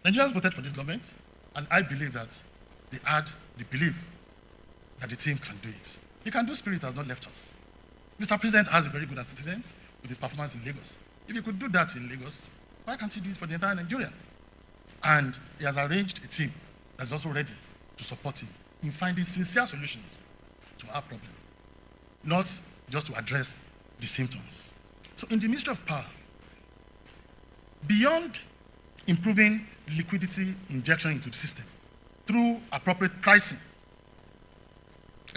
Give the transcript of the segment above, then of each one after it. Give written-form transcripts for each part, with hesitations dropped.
Nigerians voted for this government, and I believe that they had the belief that the team can do it. The can-do spirit has not left us. Mr. President has a very good assistant with his performance in Lagos. If he could do that in Lagos, why can't he do it for the entire Nigeria? And he has arranged a team that's also ready to support him in finding sincere solutions to our problem, not just to address the symptoms. So in the Ministry of Power, beyond improving liquidity injection into the system through appropriate pricing,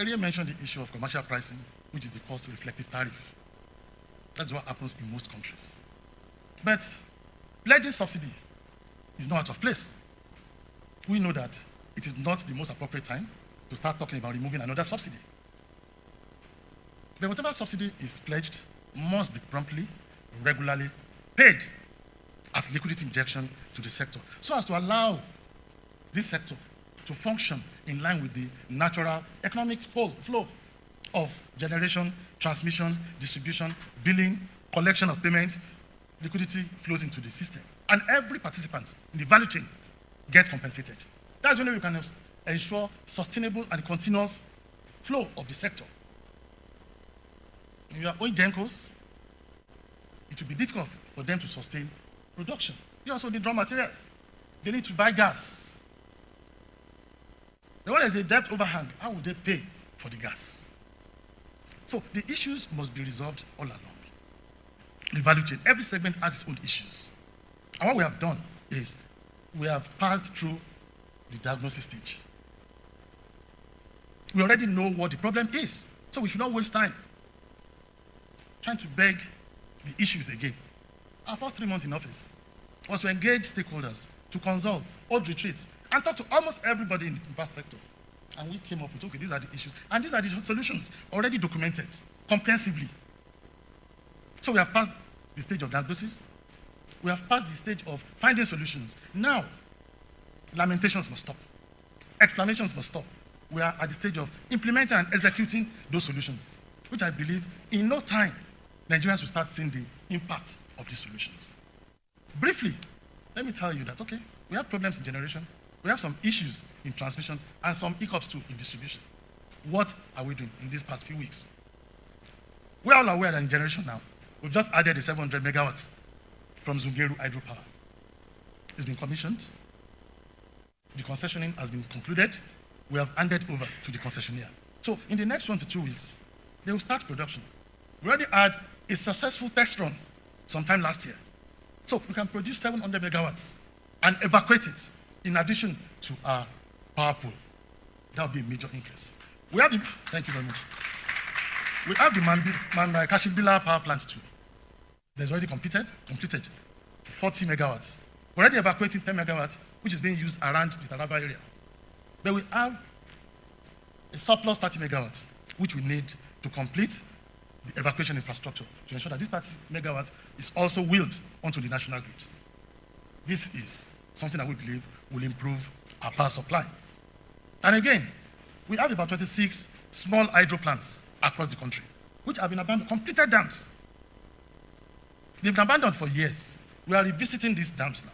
earlier mentioned the issue of commercial pricing, which is the cost-reflective tariff. That's what happens in most countries. But pledging subsidy is not out of place. We know that it is not the most appropriate time to start talking about removing another subsidy. But whatever subsidy is pledged must be promptly, regularly paid as liquidity injection to the sector, so as to allow this sector to function in line with the natural economic flow of generation, transmission, distribution, billing, collection of payments. Liquidity flows into the system, and every participant in the value chain gets compensated. That's the only way we can ensure sustainable and continuous flow of the sector. If you are owing Gencos, it will be difficult for them to sustain production. You also need raw materials. They need to buy gas. When there's a debt overhang, how would they pay for the gas? So the issues must be resolved all along the value chain. Every segment has its own issues. And what we have done is we have passed through the diagnosis stage. We already know what the problem is, so we should not waste time trying to beg the issues again. Our first 3 months in office was to engage stakeholders, to consult, hold retreats, and talk to almost everybody in the impact sector. And we came up with, okay, these are the issues, and these are the solutions already documented comprehensively. So we have passed the stage of diagnosis. We have passed the stage of finding solutions. Now, lamentations must stop. Explanations must stop. We are at the stage of implementing and executing those solutions, which I believe in no time, Nigerians will start seeing the impact of these solutions. Briefly, let me tell you that, okay, we have problems in generation, we have some issues in transmission, and some hiccups too in distribution. What are we doing in these past few weeks? We are all aware that in generation now, we've just added the 700 megawatts from Zungeru hydropower. It's been commissioned. The concessioning has been concluded. We have handed over to the concessionaire. So in the next 1 to 2 weeks, they will start production. We already had a successful test run sometime last year. So we can produce 700 megawatts and evacuate it in addition to our power pool. That would be a major increase. We have the, thank you very much. We have the Kashimbila power plant too. There's already completed 40 megawatts. We're already evacuating 10 megawatts, which is being used around the Taraba area. But we have a surplus 30 megawatts, which we need to complete the evacuation infrastructure to ensure that this 30 megawatts is also wheeled onto the national grid. This is something that we believe will improve our power supply. And again, we have about 26 small hydro plants across the country, which have been abandoned, completed dams. They've been abandoned for years. We are revisiting these dams now,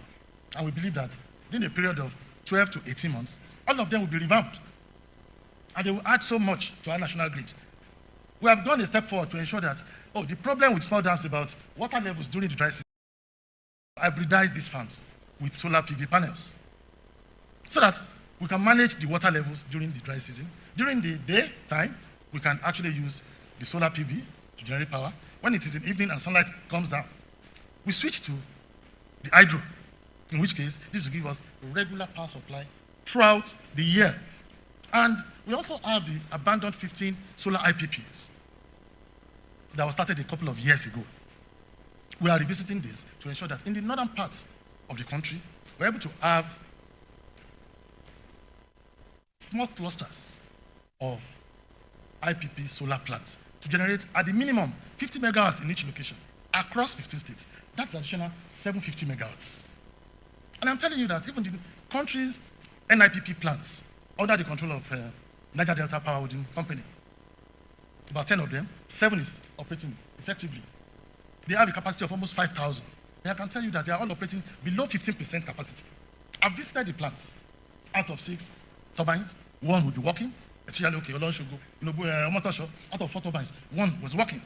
and we believe that in a period of 12 to 18 months, all of them will be revamped, and they will add so much to our national grid. We have gone a step forward to ensure that, the problem with small dams about water levels during the dry season, hybridize these farms with solar PV panels, so that we can manage the water levels during the dry season. During the daytime, we can actually use the solar PV to generate power. When it is in evening and sunlight comes down, we switch to the hydro, in which case this will give us regular power supply throughout the year. And we also have the abandoned 15 solar IPPs that was started a couple of years ago. We are revisiting this to ensure that in the northern parts of the country, we're able to have small clusters of IPP solar plants to generate at the minimum 50 megawatts in each location across 15 states. That's additional 750 megawatts. And I'm telling you that even the country's NIPP plants under the control of Niger Delta Power Holding Company, about 10 of them, 7 is operating effectively. They have a capacity of almost 5,000. I can tell you that they are all operating below 15% capacity. I've visited the plants. Out of 6 turbines, 1 would be working. Actually, okay, out of 4 turbines, 1 was working.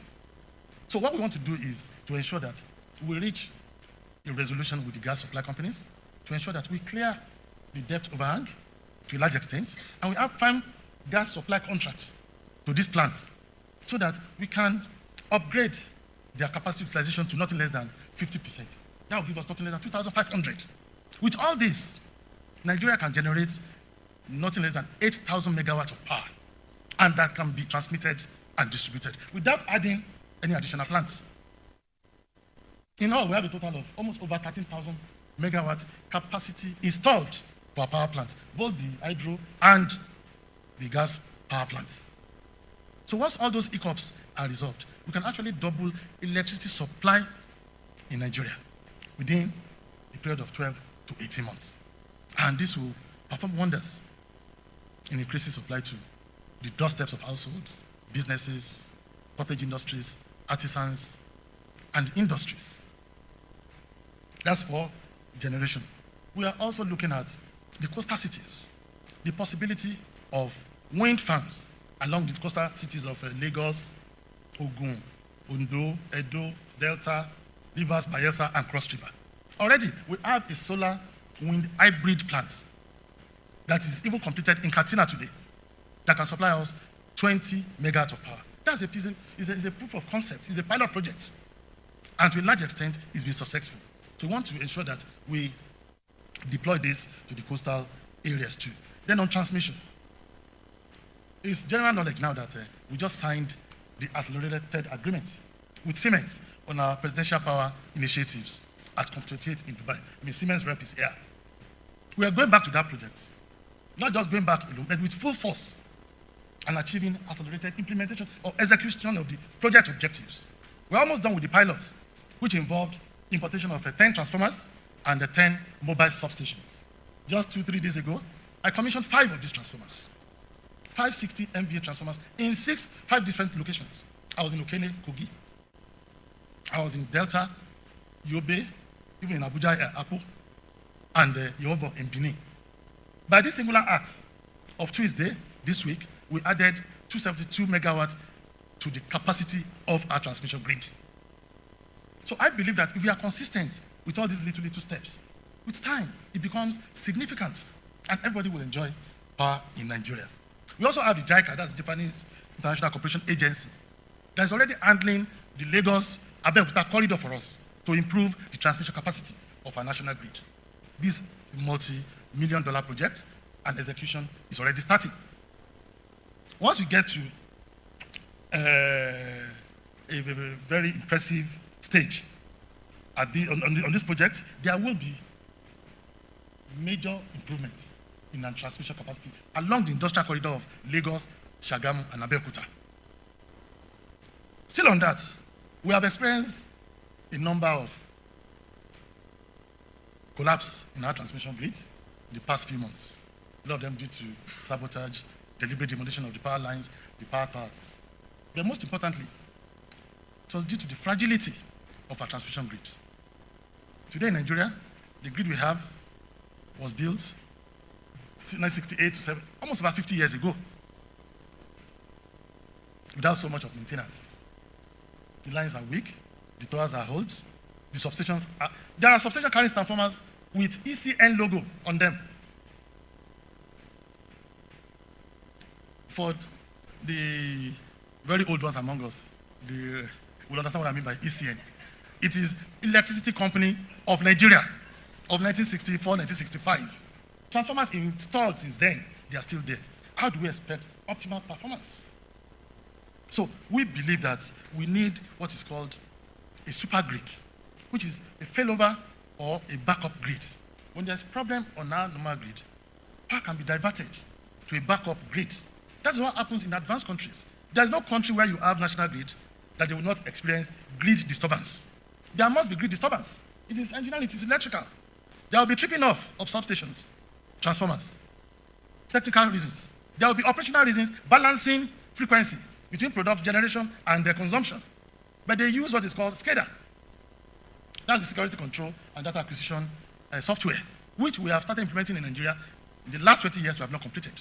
So what we want to do is to ensure that we reach a resolution with the gas supply companies, to ensure that we clear the debt overhang to a large extent, and we have firm gas supply contracts to these plants so that we can upgrade their capacity utilization to nothing less than 50%. That will give us nothing less than 2,500. With all this, Nigeria can generate nothing less than 8,000 megawatts of power, and that can be transmitted and distributed without adding any additional plants. In all, we have a total of almost over 13,000 megawatt capacity installed for our power plants, both the hydro and the gas power plants. So once all those hiccups are resolved, we can actually double electricity supply in Nigeria within a period of 12 to 18 months. And this will perform wonders in increasing supply to the doorsteps of households, businesses, cottage industries, artisans, and industries. That's for generation. We are also looking at the coastal cities, the possibility of wind farms along the coastal cities of Lagos, Ogun, Ondo, Edo, Delta, Rivers, Bayelsa, and Cross River. Already, we have a solar wind hybrid plant that is even completed in Katsina today that can supply us 20 megawatts of power. That's a proof of concept. It's a pilot project. And to a large extent, it's been successful. So we want to ensure that we deploy this to the coastal areas too. Then on transmission, it's general knowledge now that we just signed the accelerated agreement with Siemens on our presidential power initiatives at COP28 in Dubai. Siemens rep is here. We are going back to that project. Not just going back alone, but with full force and achieving accelerated implementation or execution of the project objectives. We're almost done with the pilots, which involved importation of 10 transformers and 10 mobile substations. Just 2-3 days ago, I commissioned 5 of these transformers. 560 MVA transformers in 5 different locations. I was in Okene, Kogi. I was in Delta, Yobe, even in Abuja, Apo, and Yobo in Benin. By this singular act of Tuesday, this week, we added 272 megawatts to the capacity of our transmission grid. So I believe that if we are consistent with all these little steps, with time, it becomes significant, and everybody will enjoy power in Nigeria. We also have the JICA, that's the Japanese International Cooperation Agency, that is already handling the Lagos-Abeokuta corridor for us to improve the transmission capacity of our national grid. This multi-million-dollar project and execution is already starting. Once we get to a very impressive stage on this project, there will be major improvements in our transmission capacity along the industrial corridor of Lagos, Shagamu, and Abeokuta. Still on that, we have experienced a number of collapse in our transmission grid in the past few months. A lot of them due to sabotage, deliberate demolition of the power lines, the power towers. But most importantly, it was due to the fragility of our transmission grid. Today in Nigeria, the grid we have was built 1968 to 7, almost about 50 years ago, without so much of maintenance. The lines are weak, the towers are old, the substations are, there are substation carrying transformers with ECN logo on them. For the very old ones among us, they will understand what I mean by ECN. It is Electricity Company of Nigeria of 1964, 1965. Transformers installed since then, they are still there. How do we expect optimal performance? So we believe that we need what is called a super grid, which is a failover or a backup grid. When there's a problem on our normal grid, power can be diverted to a backup grid. That's what happens in advanced countries. There's no country where you have national grid that they will not experience grid disturbance. There must be grid disturbance. It is engineering, it is electrical. There will be tripping off of substations, transformers, technical reasons. There will be operational reasons, balancing frequency between product generation and their consumption. But they use what is called SCADA. That's the security control and data acquisition software which we have started implementing in Nigeria in the last 20 years we have not completed.